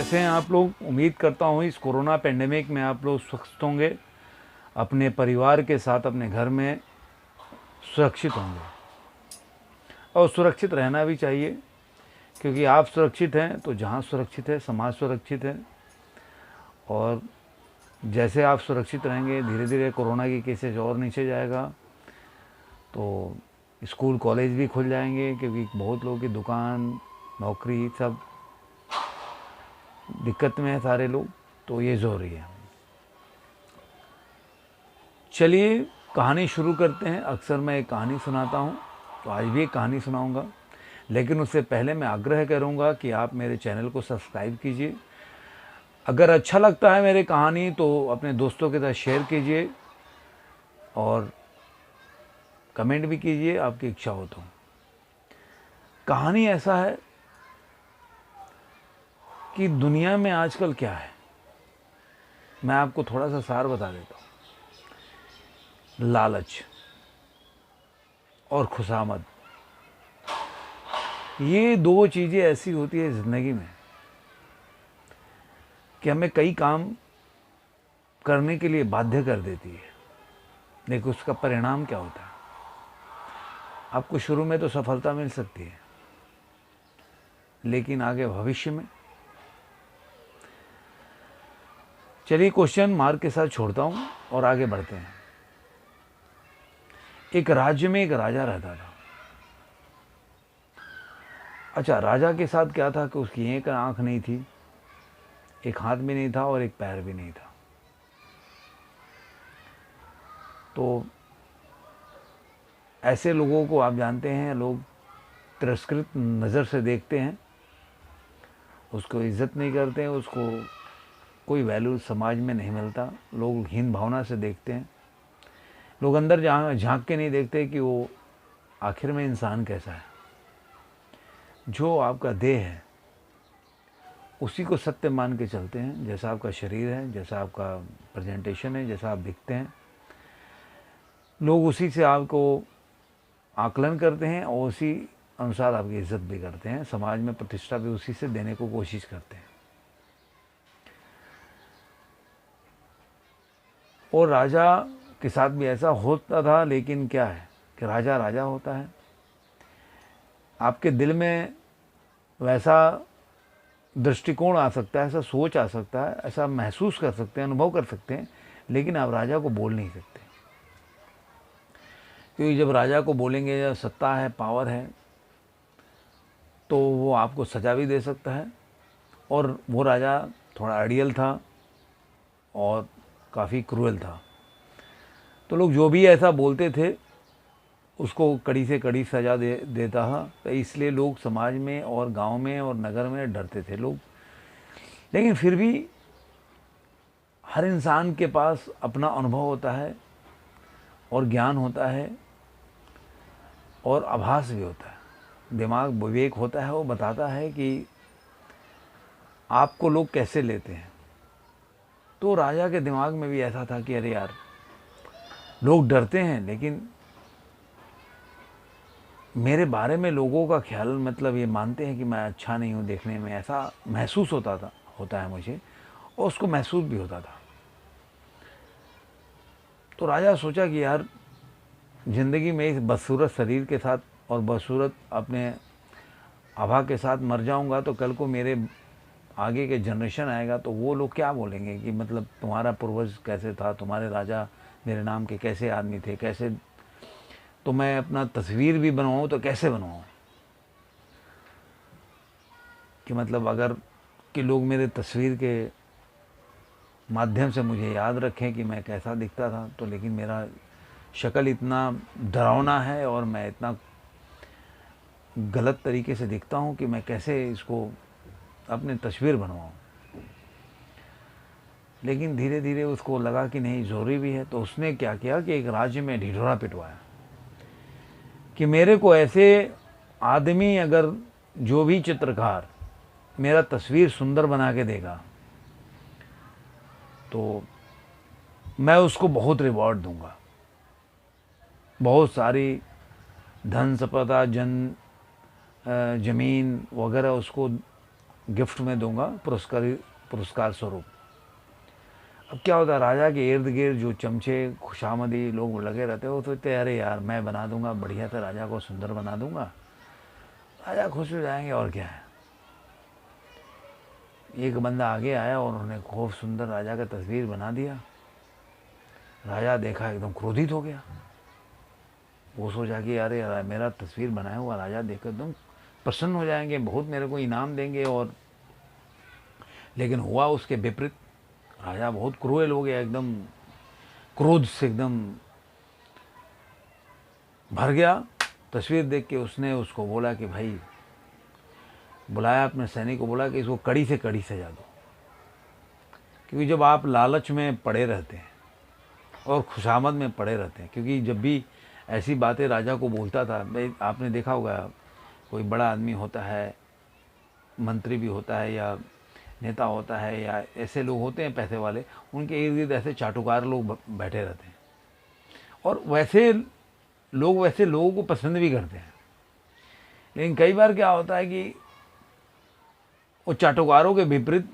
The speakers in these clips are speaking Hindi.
कैसे हैं आप लोग। उम्मीद करता हूँ इस कोरोना पेंडेमिक में आप लोग स्वस्थ होंगे, अपने परिवार के साथ अपने घर में सुरक्षित होंगे और सुरक्षित रहना भी चाहिए, क्योंकि आप सुरक्षित हैं तो जहाँ सुरक्षित है समाज सुरक्षित है। और जैसे आप सुरक्षित रहेंगे धीरे धीरे कोरोना की केसेस और नीचे जाएगा, तो स्कूल कॉलेज भी खुल जाएंगे, क्योंकि बहुत लोगों की दुकान नौकरी सब दिक्कत में है सारे लोग, तो ये ज़रूरी है। चलिए कहानी शुरू करते हैं। अक्सर मैं एक कहानी सुनाता हूँ, तो आज भी एक कहानी सुनाऊंगा, लेकिन उससे पहले मैं आग्रह करूँगा कि आप मेरे चैनल को सब्सक्राइब कीजिए। अगर अच्छा लगता है मेरी कहानी तो अपने दोस्तों के साथ शेयर कीजिए और कमेंट भी कीजिए, आपकी इच्छा हो तो। कहानी ऐसा है कि दुनिया में आजकल क्या है, मैं आपको थोड़ा सा सार बता देता हूँ। लालच और खुशामद, ये दो चीज़ें ऐसी होती है ज़िंदगी में कि हमें कई काम करने के लिए बाध्य कर देती है, लेकिन उसका परिणाम क्या होता है। आपको शुरू में तो सफलता मिल सकती है, लेकिन आगे भविष्य में। चलिए क्वेश्चन मार्क के साथ छोड़ता हूँ और आगे बढ़ते हैं। एक राज्य में एक राजा रहता था। अच्छा, राजा के साथ क्या था कि उसकी एक आंख नहीं थी, एक हाथ भी नहीं था और एक पैर भी नहीं था। तो ऐसे लोगों को आप जानते हैं, लोग तिरस्कृत नज़र से देखते हैं, उसको इज्जत नहीं करते हैं, उसको कोई वैल्यू समाज में नहीं मिलता। लोग हीन भावना से देखते हैं। लोग अंदर झांक के नहीं देखते कि वो आखिर में इंसान कैसा है। जो आपका देह है उसी को सत्य मान के चलते हैं। जैसा आपका शरीर है, जैसा आपका प्रेजेंटेशन है, जैसा आप दिखते हैं, लोग उसी से आपको आकलन करते हैं और उसी अनुसार आपकी इज्जत भी करते हैं। समाज में प्रतिष्ठा भी उसी से देने को कोशिश करते हैं। और राजा के साथ भी ऐसा होता था, लेकिन क्या है कि राजा राजा होता है। आपके दिल में वैसा दृष्टिकोण आ सकता है, ऐसा सोच आ सकता है, ऐसा महसूस कर सकते हैं, अनुभव कर सकते हैं, लेकिन आप राजा को बोल नहीं सकते। क्योंकि जब राजा को बोलेंगे, जब सत्ता है, पावर है, तो वो आपको सजा भी दे सकता है। और वो राजा थोड़ा अड़ियल था और काफ़ी क्रूएल था, तो लोग जो भी ऐसा बोलते थे उसको कड़ी से कड़ी सज़ा देता था। तो इसलिए लोग समाज में और गांव में और नगर में डरते थे लोग। लेकिन फिर भी हर इंसान के पास अपना अनुभव होता है और ज्ञान होता है और आभास भी होता है। दिमाग विवेक होता है, वो बताता है कि आपको लोग कैसे लेते हैं। तो राजा के दिमाग में भी ऐसा था कि अरे यार, लोग डरते हैं, लेकिन मेरे बारे में लोगों का ख्याल, मतलब ये मानते हैं कि मैं अच्छा नहीं हूँ देखने में, ऐसा महसूस होता है मुझे, और उसको महसूस भी होता था। तो राजा सोचा कि यार, ज़िंदगी में इस बदसूरत शरीर के साथ और बदसूरत अपने आभा के साथ मर जाऊंगा, तो कल को मेरे आगे के जनरेशन आएगा तो वो लोग क्या बोलेंगे कि मतलब तुम्हारा पूर्वज कैसे था, तुम्हारे राजा मेरे नाम के कैसे आदमी थे, कैसे। तो मैं अपना तस्वीर भी बनवाऊँ तो कैसे बनवाऊँ कि मतलब अगर कि लोग मेरे तस्वीर के माध्यम से मुझे याद रखें कि मैं कैसा दिखता था। तो लेकिन मेरा शक्ल इतना डरावना है और मैं इतना गलत तरीके से दिखता हूँ कि मैं कैसे इसको अपनी तस्वीर बनवाऊँ। लेकिन धीरे धीरे उसको लगा कि नहीं, ज़रूरी भी है। तो उसने क्या किया कि एक राज्य में ढिढोरा पिटवाया कि मेरे को ऐसे आदमी, अगर जो भी चित्रकार मेरा तस्वीर सुंदर बना के देगा तो मैं उसको बहुत रिवॉर्ड दूंगा, बहुत सारी धन संपदा, ज़मीन वगैरह उसको गिफ्ट में दूंगा पुरस्कार स्वरूप। अब क्या होता है, राजा के इर्द गिर्द जो चमचे खुशामदी लोग लगे रहते हैं, वो सोचते अरे यार मैं बना दूंगा, बढ़िया से राजा को सुंदर बना दूंगा, राजा खुश हो जाएंगे और क्या है। एक बंदा आगे आया और उन्होंने खूब सुंदर राजा का तस्वीर बना दिया। राजा देखा एकदम क्रोधित हो गया। वो सोचा कि अरे यार मेरा तस्वीर बनाया हुआ राजा देखकर एकदम प्रसन्न हो जाएंगे, बहुत मेरे को इनाम देंगे। और लेकिन हुआ उसके विपरीत। राजा बहुत क्रूएल हो गया, एकदम क्रोध से एकदम भर गया। तस्वीर देख के उसने उसको बोला कि भाई, बुलाया अपने सैनिक को, बोला कि इसको कड़ी से कड़ी सजा दो। क्योंकि जब आप लालच में पड़े रहते हैं और खुशामद में पड़े रहते हैं, क्योंकि जब भी ऐसी बातें राजा को बोलता था, भाई आपने देखा होगा कोई बड़ा आदमी होता है, मंत्री भी होता है या नेता होता है या ऐसे लोग होते हैं पैसे वाले, उनके इर्द गिर्द ऐसे चाटुकार लोग बैठे रहते हैं और वैसे लोगों को पसंद भी करते हैं। लेकिन कई बार क्या होता है कि वो चाटुकारों के विपरीत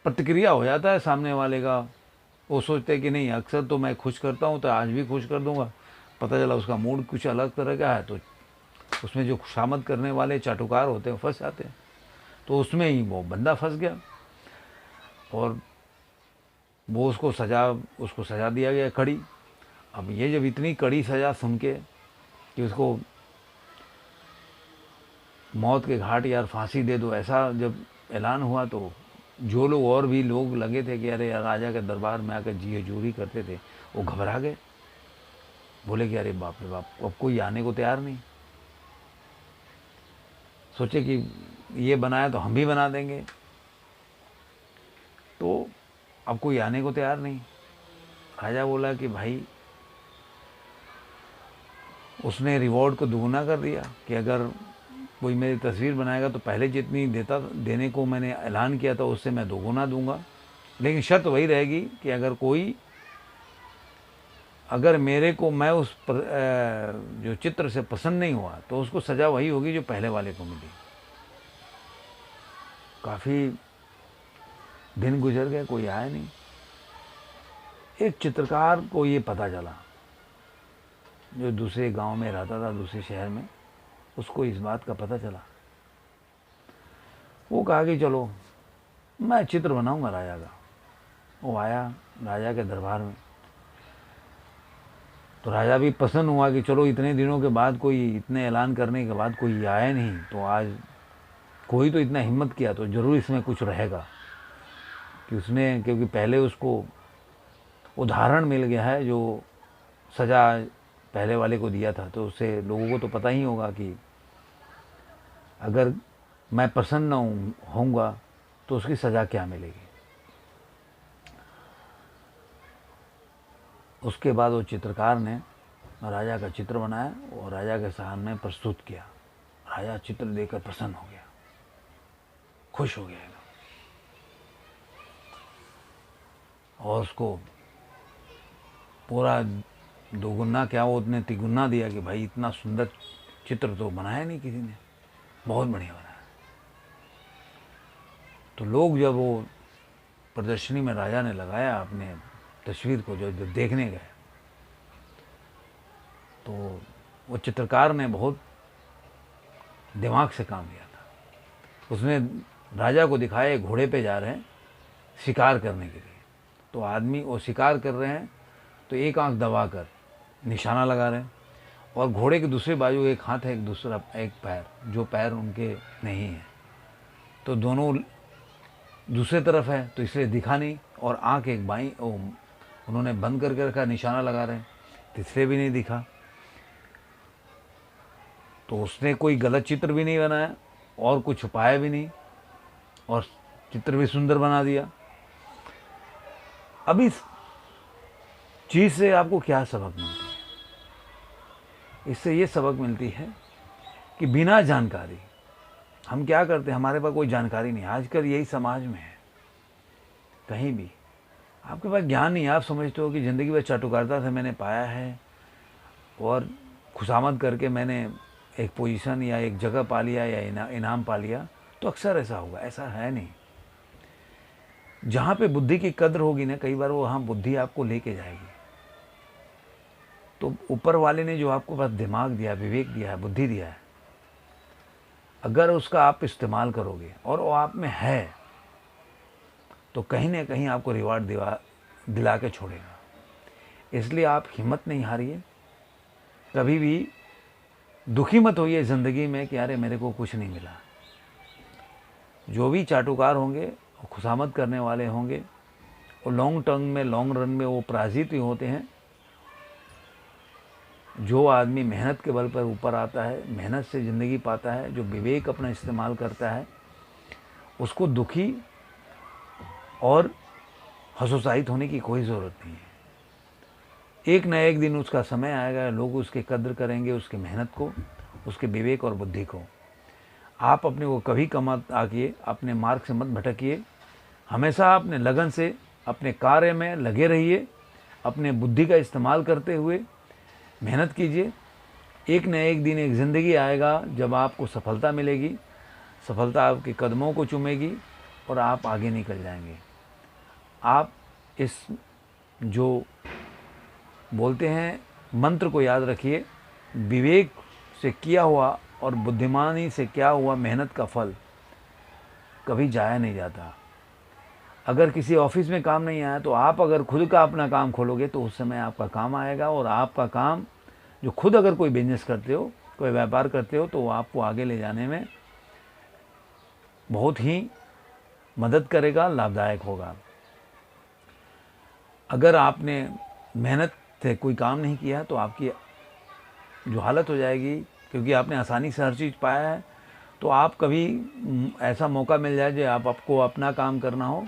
प्रतिक्रिया हो जाता है सामने वाले का। वो सोचते हैं कि नहीं, अक्सर तो मैं खुश करता हूँ तो आज भी खुश कर दूंगा। पता चला उसका मूड कुछ अलग तरह का है, तो उसमें जो खुशामद करने वाले चाटुकार होते हैं फंस जाते हैं। तो उसमें ही वो बंदा फंस गया और वो उसको सजा दिया गया कड़ी। अब ये जब इतनी कड़ी सजा सुन के कि उसको मौत के घाट यार फांसी दे दो, ऐसा जब ऐलान हुआ, तो जो लोग और भी लोग लगे थे कि अरे यार राजा के दरबार में आकर जी हजूरी करते थे, वो घबरा गए। बोले कि अरे बाप रे बाप, अब कोई आने को तैयार नहीं। सोचे कि ये बनाया तो हम भी बना देंगे, तो अब कोई आने को तैयार नहीं। राजा बोला कि भाई, उसने रिवॉर्ड को दुगना कर दिया कि अगर कोई मेरी तस्वीर बनाएगा तो पहले जितनी देने को मैंने ऐलान किया था उससे मैं दोगुना दूंगा। लेकिन शर्त वही रहेगी कि अगर मेरे को मैं जो चित्र से पसंद नहीं हुआ तो उसको सज़ा वही होगी जो पहले वाले को मिली। काफ़ी दिन गुजर गए, कोई आया नहीं। एक चित्रकार को ये पता चला, जो दूसरे गांव में रहता था, दूसरे शहर में, उसको इस बात का पता चला। वो कहा कि चलो मैं चित्र बनाऊंगा राजा का। वो आया राजा के दरबार में, तो राजा भी पसंद हुआ कि चलो इतने दिनों के बाद, कोई इतने ऐलान करने के बाद कोई आया नहीं, तो आज कोई तो इतना हिम्मत किया तो ज़रूर इसमें कुछ रहेगा। क्योंकि पहले उसको उदाहरण मिल गया है जो सज़ा पहले वाले को दिया था, तो उससे लोगों को तो पता ही होगा कि अगर मैं प्रसन्न होऊंगा तो उसकी सज़ा क्या मिलेगी। उसके बाद वो चित्रकार ने राजा का चित्र बनाया और राजा के सामने प्रस्तुत किया। राजा चित्र देखकर प्रसन्न हो गया, खुश हो गया और उसको पूरा दोगुना क्या, वो उसने तिगुना दिया कि भाई इतना सुंदर चित्र तो बनाया नहीं किसी ने, बहुत बढ़िया बनाया। तो लोग जब वो प्रदर्शनी में राजा ने लगाया अपने तस्वीर को, जो देखने गए, तो वो चित्रकार ने बहुत दिमाग से काम लिया था। उसने राजा को दिखाया घोड़े पे जा रहे हैं शिकार करने के लिए। तो आदमी वो शिकार कर रहे हैं तो एक आंख दबाकर निशाना लगा रहे हैं और घोड़े के दूसरे बाजू एक हाथ है, एक पैर, जो पैर उनके नहीं है, तो दोनों दूसरे तरफ है, तो इसलिए दिखा नहीं। और आंख एक बाई उन्होंने बंद करके रखा, निशाना लगा रहे हैं, तो इसलिए भी नहीं दिखा। तो उसने कोई गलत चित्र भी नहीं बनाया और कुछ छुपाया भी नहीं और चित्र भी सुंदर बना दिया। अब इस चीज़ से आपको क्या सबक मिलती है? इससे ये सबक मिलती है कि बिना जानकारी हम क्या करते हैं, हमारे पास कोई जानकारी नहीं। आजकल यही समाज में है, कहीं भी आपके पास ज्ञान नहीं, आप समझते हो कि ज़िंदगी में चाटुकारिता से मैंने पाया है और खुशामद करके मैंने एक पोजीशन या एक जगह पा लिया या इनाम पा लिया, तो अक्सर ऐसा होगा। ऐसा है नहीं। जहाँ पे बुद्धि की कद्र होगी ना, कई बार वो वहाँ बुद्धि आपको लेके जाएगी। तो ऊपर वाले ने जो आपको बस दिमाग दिया, विवेक दिया है, बुद्धि दिया है, अगर उसका आप इस्तेमाल करोगे और वो आप में है, तो कहीं ना कहीं आपको रिवार्ड दिला के छोड़ेगा। इसलिए आप हिम्मत नहीं हारिए, कभी भी दुखी मत होइए ज़िंदगी में कि अरे मेरे को कुछ नहीं मिला। जो भी चाटुकार होंगे, खुशामद करने वाले होंगे, वो लॉन्ग टर्म में, लॉन्ग रन में वो पराजित ही होते हैं। जो आदमी मेहनत के बल पर ऊपर आता है, मेहनत से ज़िंदगी पाता है, जो विवेक अपना इस्तेमाल करता है, उसको दुखी और हतोत्साहित होने की कोई ज़रूरत नहीं है। एक न एक दिन उसका समय आएगा, लोग उसके कद्र करेंगे, उसकी मेहनत को, उसके विवेक और बुद्धि को। आप अपने को कभी कम आकिए, अपने मार्ग से मत भटकिए, हमेशा अपने लगन से अपने कार्य में लगे रहिए, अपने बुद्धि का इस्तेमाल करते हुए मेहनत कीजिए। एक न एक दिन एक ज़िंदगी आएगा जब आपको सफलता मिलेगी, सफलता आपके कदमों को चूमेगी और आप आगे निकल जाएंगे। आप इस जो बोलते हैं मंत्र को याद रखिए, विवेक से किया हुआ और बुद्धिमानी से क्या हुआ मेहनत का फल कभी जाया नहीं जाता। अगर किसी ऑफिस में काम नहीं आया तो आप अगर खुद का अपना काम खोलोगे तो उस समय आपका काम आएगा, और आपका काम जो खुद अगर कोई बिजनेस करते हो, कोई व्यापार करते हो, तो वो आपको आगे ले जाने में बहुत ही मदद करेगा, लाभदायक होगा। अगर आपने मेहनत से कोई काम नहीं किया तो आपकी जो हालत हो जाएगी, क्योंकि आपने आसानी से हर चीज़ पाया है, तो आप कभी ऐसा मौका मिल जाए जो आपको अपना काम करना हो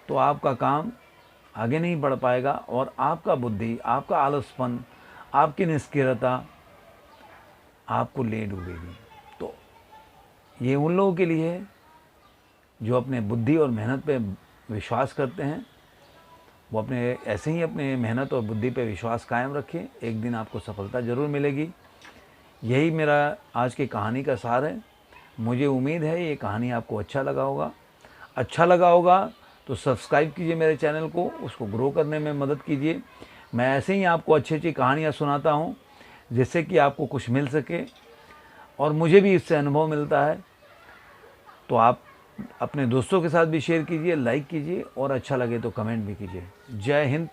तो आपका काम आगे नहीं बढ़ पाएगा, और आपका बुद्धि, आपका आलसपन, आपकी निष्क्रियता आपको ले डूबेगी। तो ये उन लोगों के लिए है जो अपने बुद्धि और मेहनत पे विश्वास करते हैं। वो अपने ऐसे ही अपने मेहनत और बुद्धि पे विश्वास कायम रखें, एक दिन आपको सफलता ज़रूर मिलेगी। यही मेरा आज की कहानी का सार है। मुझे उम्मीद है ये कहानी आपको अच्छा लगा होगा तो सब्सक्राइब कीजिए मेरे चैनल को, उसको ग्रो करने में मदद कीजिए। मैं ऐसे ही आपको अच्छी अच्छी कहानियाँ सुनाता हूँ जिससे कि आपको कुछ मिल सके, और मुझे भी इससे अनुभव मिलता है। तो आप अपने दोस्तों के साथ भी शेयर कीजिए, लाइक कीजिए, और अच्छा लगे तो कमेंट भी कीजिए। जय हिंद।